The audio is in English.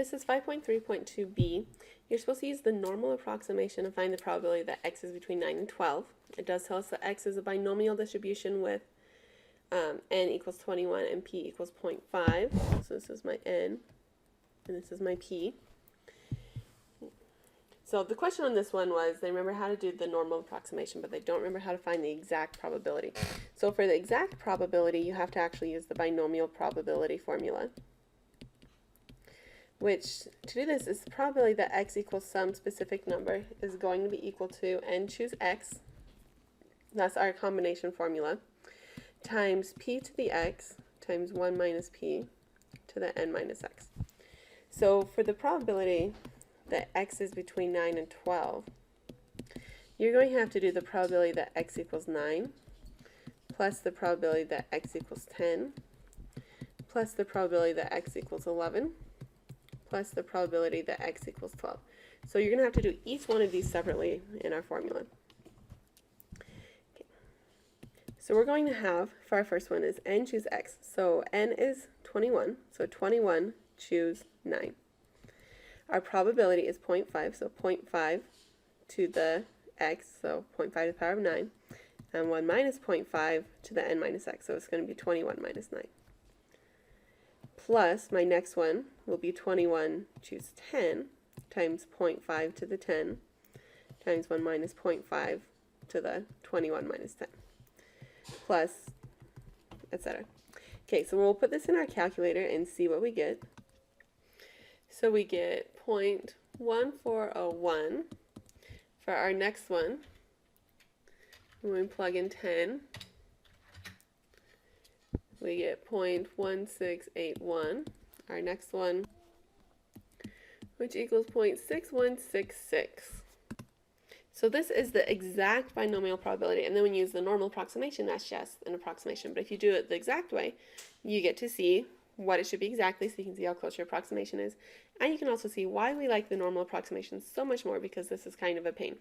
This is 5.3.2b. You're supposed to use the normal approximation to find the probability that x is between 9 and 12. It does tell us that x is a binomial distribution with n equals 21 and p equals 0.5. So this is my n, and this is my p. So the question on this one was, they remember how to do the normal approximation, but they don't remember how to find the exact probability. So for the exact probability, you have to actually use the binomial probability formula, which, to do this, is the probability that x equals some specific number is going to be equal to n choose x, that's our combination formula, times p to the x times 1 minus p to the n minus x. So for the probability that x is between 9 and 12, you're going to have to do the probability that x equals 9 plus the probability that x equals 10 plus the probability that x equals 11 plus the probability that x equals 12. So you're going to have to do each one of these separately in our formula. Okay. So we're going to have, for our first one, is n choose x. So n is 21, so 21 choose 9. Our probability is 0.5, so 0.5 to the x, so 0.5 to the power of 9, and 1 minus 0.5 to the n minus x, so it's going to be 21 minus 9. Plus, my next one will be 21 choose 10 times 0.5 to the 10 times 1 minus 0.5 to the 21 minus 10, plus, etc. Okay, so we'll put this in our calculator and see what we get. So we get 0.1401 for our next one. When we plug in 10, we get 0.1681. Our next one, which equals 0.6166. So this is the exact binomial probability, and then when you use the normal approximation, that's just an approximation. But if you do it the exact way, you get to see what it should be exactly, so you can see how close your approximation is. And you can also see why we like the normal approximation so much more, because this is kind of a pain.